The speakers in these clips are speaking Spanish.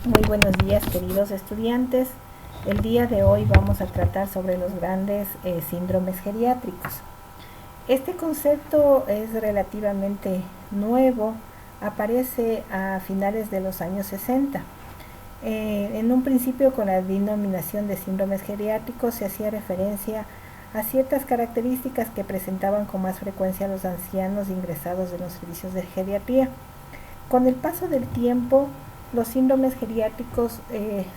Muy buenos días, queridos estudiantes. El día de hoy vamos a tratar sobre los grandes síndromes geriátricos. Este concepto es relativamente nuevo, aparece a finales de los años 60. En un principio, con la denominación de síndromes geriátricos se hacía referencia a ciertas características que presentaban con más frecuencia los ancianos ingresados en los servicios de geriatría. Con el paso del tiempo, los síndromes geriátricos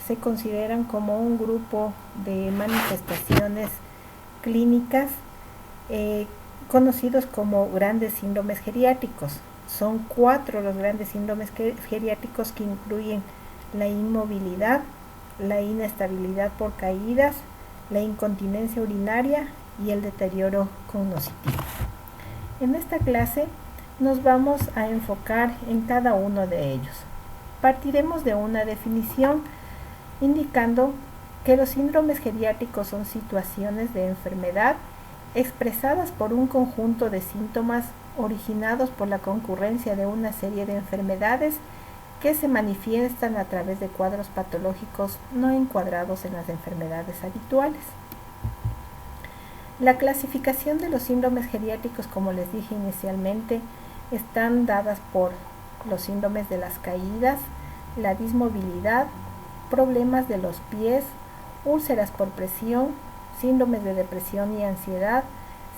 se consideran como un grupo de manifestaciones clínicas conocidos como grandes síndromes geriátricos. Son 4 los grandes síndromes geriátricos que incluyen la inmovilidad, la inestabilidad por caídas, la incontinencia urinaria y el deterioro cognitivo. En esta clase nos vamos a enfocar en cada uno de ellos. Partiremos de una definición indicando que los síndromes geriátricos son situaciones de enfermedad expresadas por un conjunto de síntomas originados por la concurrencia de una serie de enfermedades que se manifiestan a través de cuadros patológicos no encuadrados en las enfermedades habituales. La clasificación de los síndromes geriátricos, como les dije inicialmente, están dadas por los síndromes de las caídas, la dismovilidad, problemas de los pies, úlceras por presión, síndromes de depresión y ansiedad,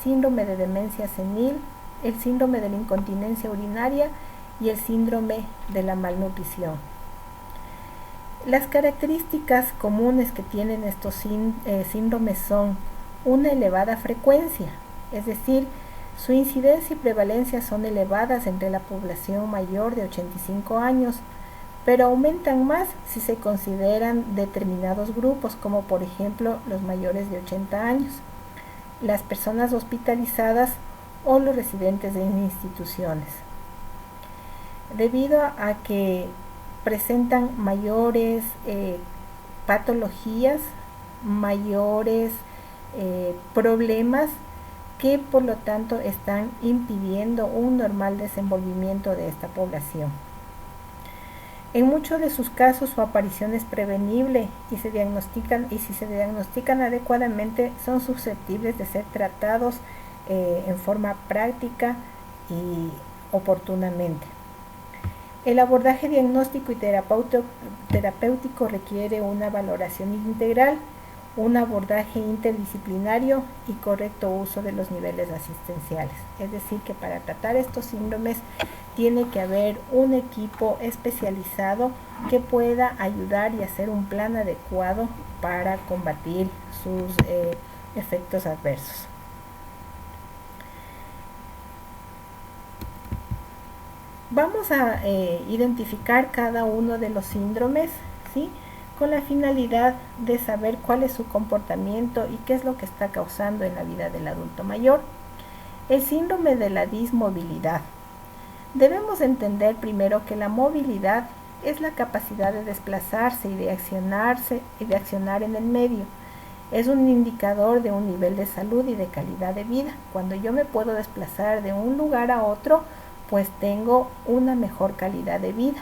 síndrome de demencia senil, el síndrome de la incontinencia urinaria y el síndrome de la malnutrición. Las características comunes que tienen estos síndromes son una elevada frecuencia, es decir, su incidencia y prevalencia son elevadas entre la población mayor de 85 años, pero aumentan más si se consideran determinados grupos, como por ejemplo los mayores de 80 años, las personas hospitalizadas o los residentes en instituciones. Debido a que presentan mayores patologías, mayores problemas, que por lo tanto están impidiendo un normal desenvolvimiento de esta población. En muchos de sus casos su aparición es prevenible y si se diagnostican adecuadamente son susceptibles de ser tratados en forma práctica y oportunamente. El abordaje diagnóstico y terapéutico requiere una valoración integral, un abordaje interdisciplinario y correcto uso de los niveles asistenciales. Es decir, que para tratar estos síndromes tiene que haber un equipo especializado que pueda ayudar y hacer un plan adecuado para combatir sus efectos adversos. Vamos a identificar cada uno de los síndromes, ¿sí?, con la finalidad de saber cuál es su comportamiento y qué es lo que está causando en la vida del adulto mayor. El síndrome de la dismovilidad. Debemos entender primero que la movilidad es la capacidad de desplazarse y de accionar en el medio. Es un indicador de un nivel de salud y de calidad de vida. Cuando yo me puedo desplazar de un lugar a otro, pues tengo una mejor calidad de vida.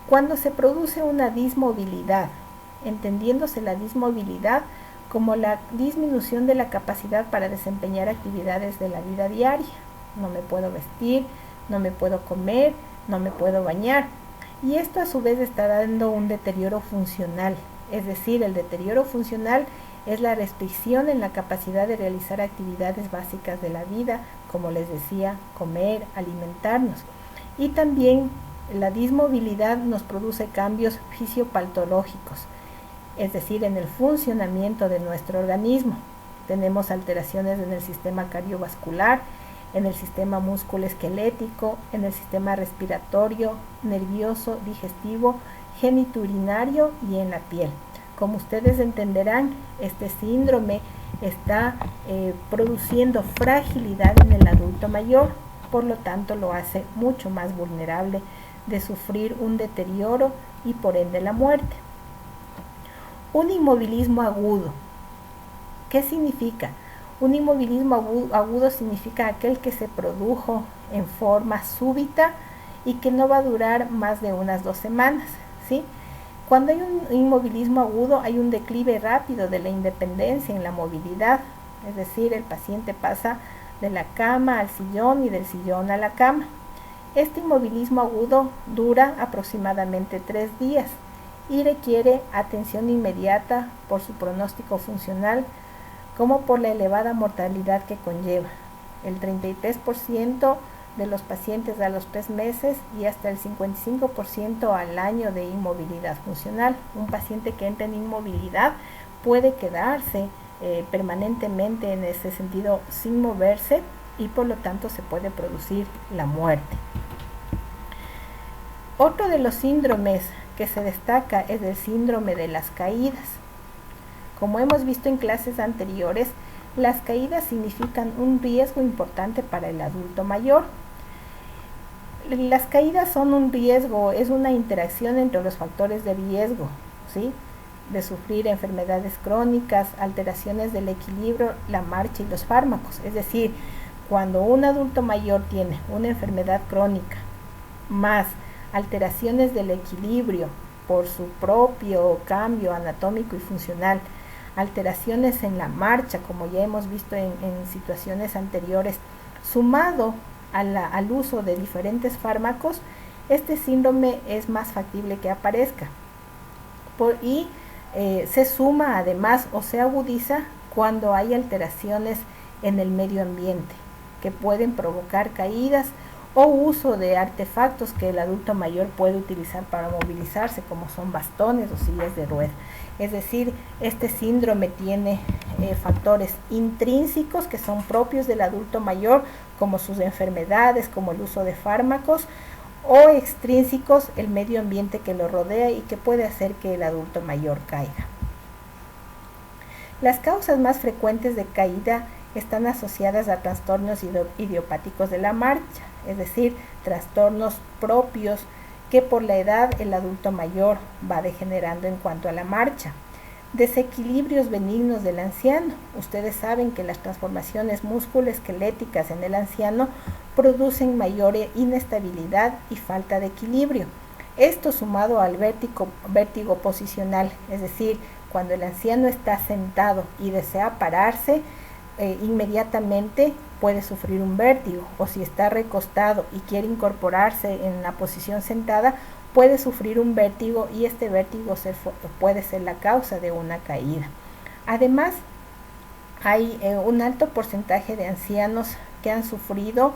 Cuando se produce una dismovilidad, entendiéndose la dismovilidad como la disminución de la capacidad para desempeñar actividades de la vida diaria. No me puedo vestir, no me puedo comer, no me puedo bañar. Y esto a su vez está dando un deterioro funcional. Es decir, el deterioro funcional es la restricción en la capacidad de realizar actividades básicas de la vida, como les decía, comer, alimentarnos. Y también la dismovilidad nos produce cambios fisiopatológicos, es decir, en el funcionamiento de nuestro organismo. Tenemos alteraciones en el sistema cardiovascular, en el sistema musculoesquelético, en el sistema respiratorio, nervioso, digestivo, genitourinario y en la piel. Como ustedes entenderán, este síndrome está produciendo fragilidad en el adulto mayor, por lo tanto lo hace mucho más vulnerable de sufrir un deterioro y por ende la muerte. Un inmovilismo agudo. ¿Qué significa? Un inmovilismo agudo significa aquel que se produjo en forma súbita y que no va a durar más de unas 2 semanas, ¿sí? Cuando hay un inmovilismo agudo, hay un declive rápido de la independencia en la movilidad, es decir, el paciente pasa de la cama al sillón y del sillón a la cama. Este inmovilismo agudo dura aproximadamente 3 días y requiere atención inmediata por su pronóstico funcional, como por la elevada mortalidad que conlleva. El 33% de los pacientes a los 3 meses y hasta el 55% al año de inmovilidad funcional. Un paciente que entra en inmovilidad puede quedarse permanentemente en ese sentido sin moverse y por lo tanto se puede producir la muerte. Otro de los síndromes que se destaca es el síndrome de las caídas. Como hemos visto en clases anteriores, las caídas significan un riesgo importante para el adulto mayor. Las caídas son un riesgo, es una interacción entre los factores de riesgo, ¿sí?, de sufrir enfermedades crónicas, alteraciones del equilibrio, la marcha y los fármacos. Es decir, cuando un adulto mayor tiene una enfermedad crónica más alteraciones del equilibrio por su propio cambio anatómico y funcional, alteraciones en la marcha, como ya hemos visto en situaciones anteriores, sumado al uso de diferentes fármacos, este síndrome es más factible que aparezca. Se suma además o se agudiza cuando hay alteraciones en el medio ambiente que pueden provocar caídas o uso de artefactos que el adulto mayor puede utilizar para movilizarse, como son bastones o sillas de ruedas. Es decir, este síndrome tiene factores intrínsecos que son propios del adulto mayor, como sus enfermedades, como el uso de fármacos, o extrínsecos, el medio ambiente que lo rodea y que puede hacer que el adulto mayor caiga. Las causas más frecuentes de caída están asociadas a trastornos idiopáticos de la marcha, es decir, trastornos propios que por la edad el adulto mayor va degenerando en cuanto a la marcha. Desequilibrios benignos del anciano. Ustedes saben que las transformaciones musculoesqueléticas en el anciano producen mayor inestabilidad y falta de equilibrio. Esto sumado al vértigo posicional, es decir, cuando el anciano está sentado y desea pararse, inmediatamente puede sufrir un vértigo, o si está recostado y quiere incorporarse en la posición sentada, puede sufrir un vértigo y este vértigo puede ser la causa de una caída. Además, hay un alto porcentaje de ancianos que han sufrido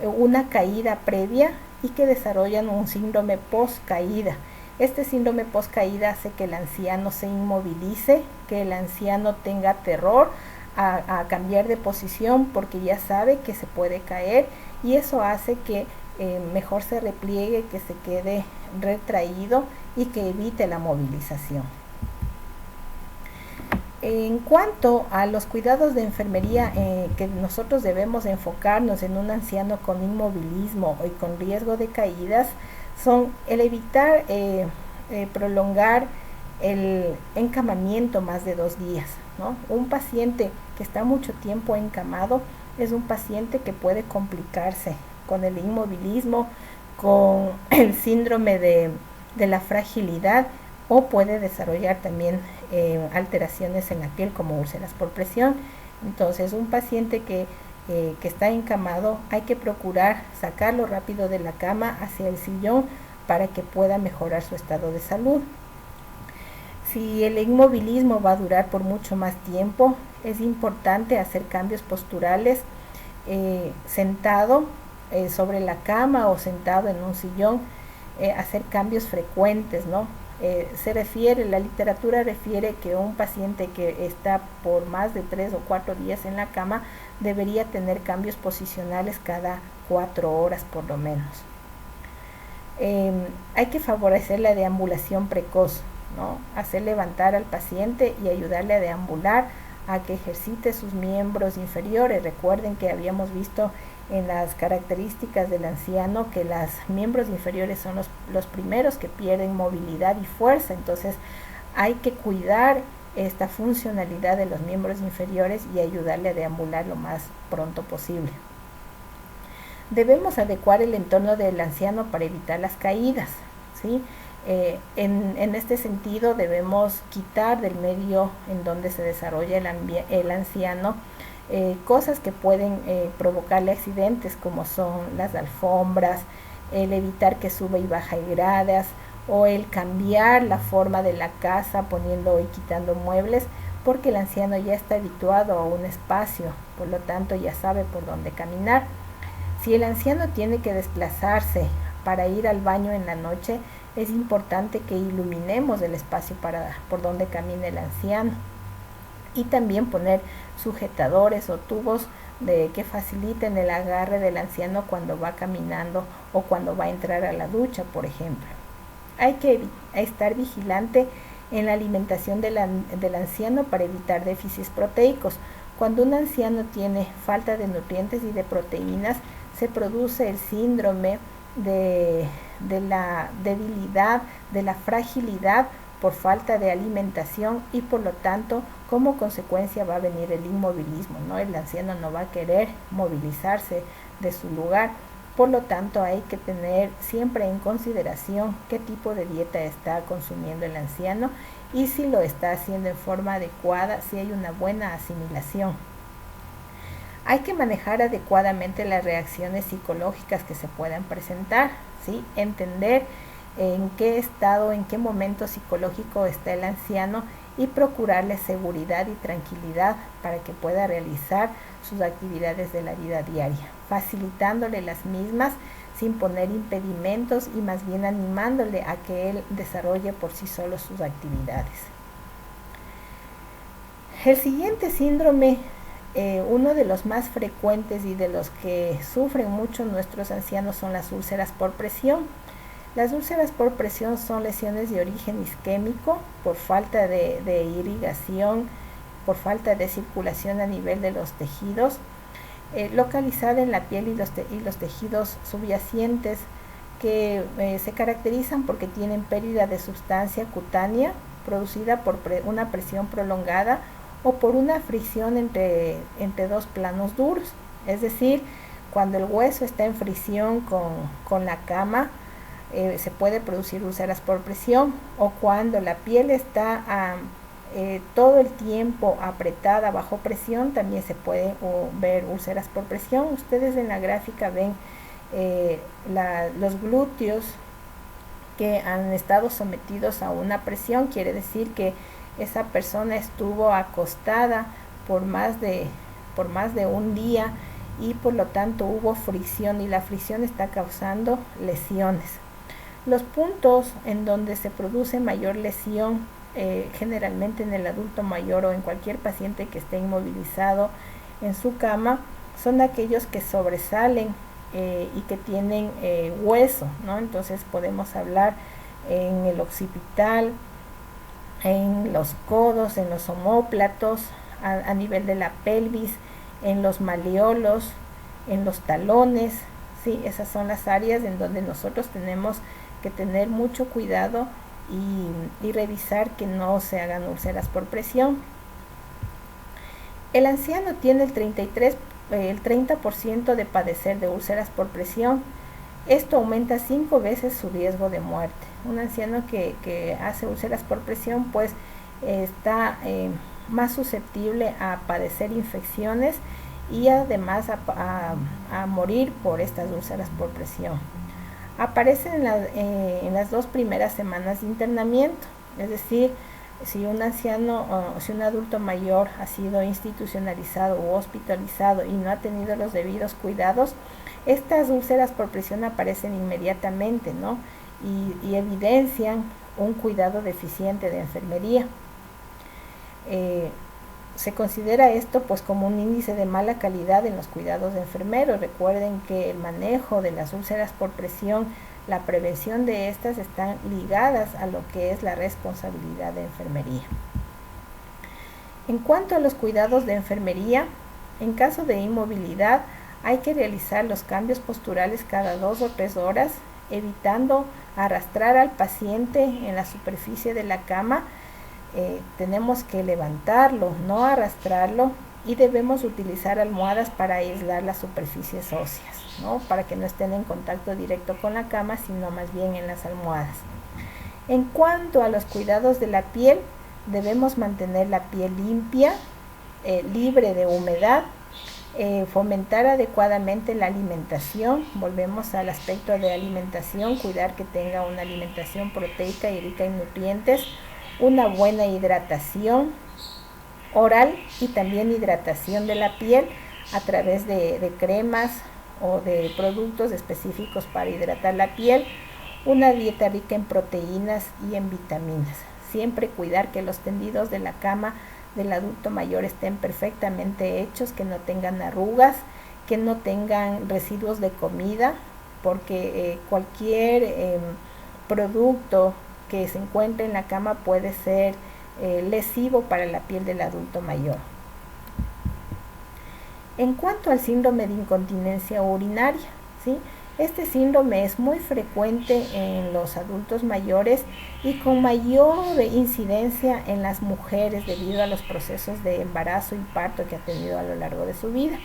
una caída previa y que desarrollan un síndrome post-caída. Este síndrome post-caída hace que el anciano se inmovilice, que el anciano tenga terror a cambiar de posición porque ya sabe que se puede caer, y eso hace que mejor se repliegue, que se quede retraído y que evite la movilización. En cuanto a los cuidados de enfermería que nosotros debemos enfocarnos en un anciano con inmovilismo y con riesgo de caídas, son el evitar prolongar el encamamiento más de 2 días, ¿no? Un paciente que está mucho tiempo encamado es un paciente que puede complicarse con el inmovilismo, con el síndrome de la fragilidad, o puede desarrollar también alteraciones en la piel como úlceras por presión. Entonces, un paciente que está encamado, hay que procurar sacarlo rápido de la cama hacia el sillón para que pueda mejorar su estado de salud. Si el inmovilismo va a durar por mucho más tiempo, es importante hacer cambios posturales sentado sobre la cama o sentado en un sillón, hacer cambios frecuentes, ¿no? La literatura refiere que un paciente que está por más de 3 o 4 días en la cama debería tener cambios posicionales cada 4 horas por lo menos. Hay que favorecer la deambulación precoz, ¿no? Hacer levantar al paciente y ayudarle a deambular, a que ejercite sus miembros inferiores. Recuerden que habíamos visto en las características del anciano que los miembros inferiores son los primeros que pierden movilidad y fuerza. Entonces hay que cuidar esta funcionalidad de los miembros inferiores y ayudarle a deambular lo más pronto posible. Debemos adecuar el entorno del anciano para evitar las caídas, ¿sí? En este sentido debemos quitar del medio en donde se desarrolla el anciano cosas que pueden provocarle accidentes, como son las alfombras, el evitar que suba y baja gradas, o el cambiar la forma de la casa poniendo y quitando muebles, porque el anciano ya está habituado a un espacio, por lo tanto ya sabe por dónde caminar. Si el anciano tiene que desplazarse para ir al baño en la noche, es importante que iluminemos el espacio por donde camine el anciano, y también poner sujetadores o tubos que faciliten el agarre del anciano cuando va caminando o cuando va a entrar a la ducha, por ejemplo. Hay que estar vigilante en la alimentación del anciano para evitar déficits proteicos. Cuando un anciano tiene falta de nutrientes y de proteínas, se produce el síndrome de la debilidad, de la fragilidad por falta de alimentación, y por lo tanto como consecuencia va a venir el inmovilismo, ¿no? El anciano no va a querer movilizarse de su lugar. Por lo tanto, hay que tener siempre en consideración qué tipo de dieta está consumiendo el anciano y si lo está haciendo en forma adecuada, si hay una buena asimilación. Hay que manejar adecuadamente las reacciones psicológicas que se puedan presentar, ¿sí? Entender en qué estado, en qué momento psicológico está el anciano y procurarle seguridad y tranquilidad para que pueda realizar sus actividades de la vida diaria, facilitándole las mismas sin poner impedimentos y más bien animándole a que él desarrolle por sí solo sus actividades. El siguiente síndrome, uno de los más frecuentes y de los que sufren mucho nuestros ancianos, son las úlceras por presión. Las úlceras por presión son lesiones de origen isquémico por falta de irrigación, por falta de circulación a nivel de los tejidos, localizada en la piel y los tejidos subyacentes, que se caracterizan porque tienen pérdida de sustancia cutánea producida por una presión prolongada o por una fricción entre dos planos duros. Es decir, cuando el hueso está en fricción con la cama, se puede producir úlceras por presión, o cuando la piel está todo el tiempo apretada bajo presión, también se puede ver úlceras por presión. Ustedes en la gráfica ven los glúteos que han estado sometidos a una presión, quiere decir que esa persona estuvo acostada por más de un día y por lo tanto hubo fricción, y la fricción está causando lesiones. Los puntos en donde se produce mayor lesión, generalmente en el adulto mayor o en cualquier paciente que esté inmovilizado en su cama, son aquellos que sobresalen y que tienen hueso, ¿no? Entonces podemos hablar en el occipital, en los codos, en los omóplatos, a nivel de la pelvis, en los malleolos, en los talones, ¿sí? Esas son las áreas en donde nosotros tenemos que tener mucho cuidado y revisar que no se hagan úlceras por presión. El anciano tiene el 30% de padecer de úlceras por presión. Esto aumenta 5 veces su riesgo de muerte. Un anciano que hace úlceras por presión pues está más susceptible a padecer infecciones y además a morir por estas úlceras por presión. Aparecen en las 2 primeras semanas de internamiento, es decir, si un anciano o si un adulto mayor ha sido institucionalizado u hospitalizado y no ha tenido los debidos cuidados, estas úlceras por presión aparecen inmediatamente, ¿no? Y evidencian un cuidado deficiente de enfermería. Se considera esto pues como un índice de mala calidad en los cuidados de enfermeros. Recuerden que el manejo de las úlceras por presión, la prevención de estas están ligadas a lo que es la responsabilidad de enfermería. En cuanto a los cuidados de enfermería, en caso de inmovilidad hay que realizar los cambios posturales cada 2 o 3 horas, evitando arrastrar al paciente en la superficie de la cama. Tenemos que levantarlo, no arrastrarlo, y debemos utilizar almohadas para aislar las superficies óseas, ¿no? Para que no estén en contacto directo con la cama, sino más bien en las almohadas. En cuanto a los cuidados de la piel, debemos mantener la piel limpia, libre de humedad, fomentar adecuadamente la alimentación. Volvemos al aspecto de alimentación, cuidar que tenga una alimentación proteica y rica en nutrientes, una buena hidratación oral y también hidratación de la piel a través de cremas o de productos específicos para hidratar la piel, una dieta rica en proteínas y en vitaminas. Siempre cuidar que los tendidos de la cama del adulto mayor estén perfectamente hechos, que no tengan arrugas, que no tengan residuos de comida, porque cualquier producto que se encuentre en la cama puede ser lesivo para la piel del adulto mayor. En cuanto al síndrome de incontinencia urinaria, ¿sí? Este síndrome es muy frecuente en los adultos mayores y con mayor incidencia en las mujeres debido a los procesos de embarazo y parto que ha tenido a lo largo de su vida.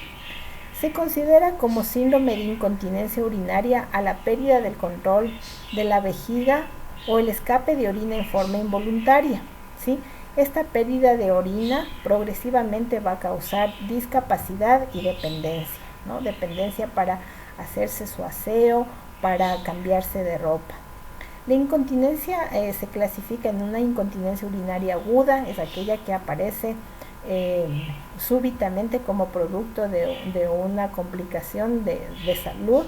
Se considera como síndrome de incontinencia urinaria a la pérdida del control de la vejiga o el escape de orina en forma involuntaria, ¿sí? Esta pérdida de orina progresivamente va a causar discapacidad y dependencia, ¿no? Dependencia para hacerse su aseo, para cambiarse de ropa. La incontinencia se clasifica en una incontinencia urinaria aguda, es aquella que aparece súbitamente como producto de una complicación de salud,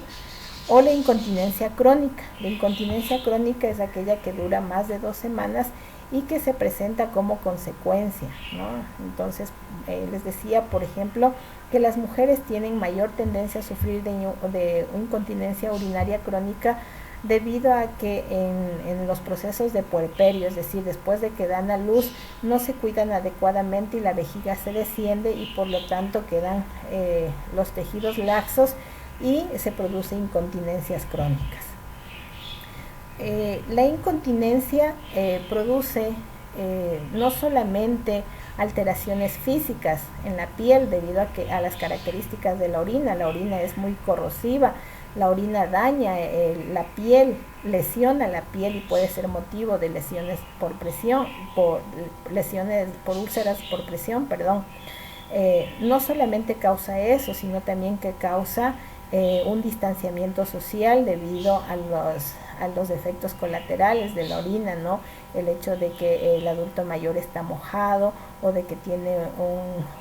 o la incontinencia crónica. La incontinencia crónica es aquella que dura más de 2 semanas y que se presenta como consecuencia, ¿no? Entonces, les decía, por ejemplo, que las mujeres tienen mayor tendencia a sufrir de incontinencia urinaria crónica debido a que en los procesos de puerperio, es decir, después de que dan a luz, no se cuidan adecuadamente y la vejiga se desciende y por lo tanto quedan los tejidos laxos y se producen incontinencias crónicas. La incontinencia produce no solamente alteraciones físicas en la piel debido a las características de la orina es muy corrosiva, la orina daña la piel, lesiona la piel y puede ser motivo de lesiones por presión, por úlceras por presión, perdón. No solamente causa eso, sino también que causa un distanciamiento social debido a los efectos colaterales de la orina, ¿no? El hecho de que el adulto mayor está mojado o de que tiene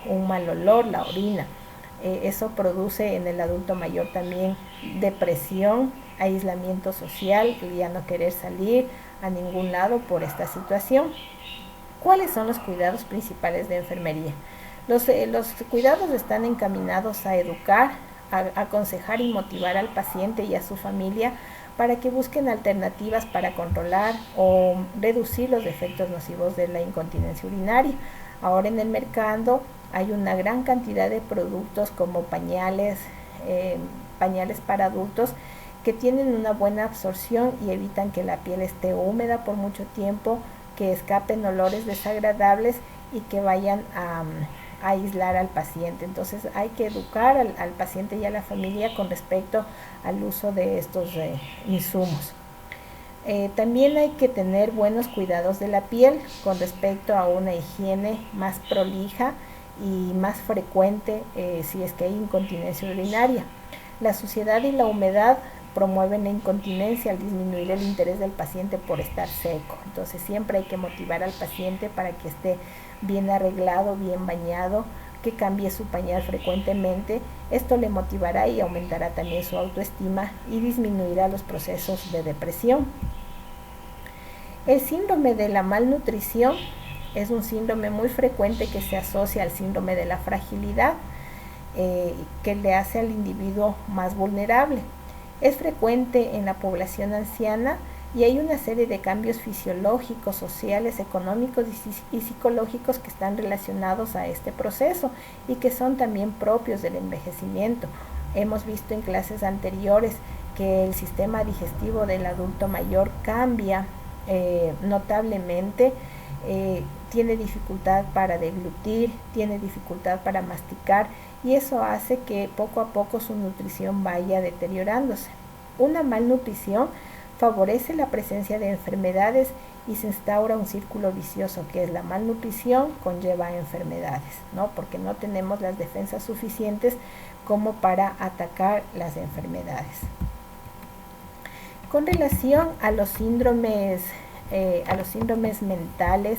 un mal olor la orina. Eso produce en el adulto mayor también depresión, aislamiento social, ya no querer salir a ningún lado por esta situación. ¿Cuáles son los cuidados principales de enfermería? Los cuidados están encaminados a educar, a aconsejar y motivar al paciente y a su familia para que busquen alternativas para controlar o reducir los efectos nocivos de la incontinencia urinaria. Ahora en el mercado hay una gran cantidad de productos como pañales para adultos que tienen una buena absorción y evitan que la piel esté húmeda por mucho tiempo, que escapen olores desagradables y que vayan a aislar al paciente. Entonces hay que educar al paciente y a la familia con respecto al uso de estos insumos. También hay que tener buenos cuidados de la piel con respecto a una higiene más prolija y más frecuente si es que hay incontinencia urinaria. La suciedad y la humedad promueven la incontinencia al disminuir el interés del paciente por estar seco. Entonces siempre hay que motivar al paciente para que esté bien arreglado, bien bañado, que cambie su pañal frecuentemente. Esto le motivará y aumentará también su autoestima y disminuirá los procesos de depresión. El síndrome de la malnutrición es un síndrome muy frecuente que se asocia al síndrome de la fragilidad, que le hace al individuo más vulnerable. Es frecuente en la población anciana y hay una serie de cambios fisiológicos, sociales, económicos y psicológicos que están relacionados a este proceso y que son también propios del envejecimiento. Hemos visto en clases anteriores que el sistema digestivo del adulto mayor cambia notablemente, tiene dificultad para deglutir, tiene dificultad para masticar y eso hace que poco a poco su nutrición vaya deteriorándose. Una malnutrición favorece la presencia de enfermedades y se instaura un círculo vicioso, que es la malnutrición conlleva enfermedades, ¿no? Porque no tenemos las defensas suficientes como para atacar las enfermedades. Con relación a los síndromes mentales,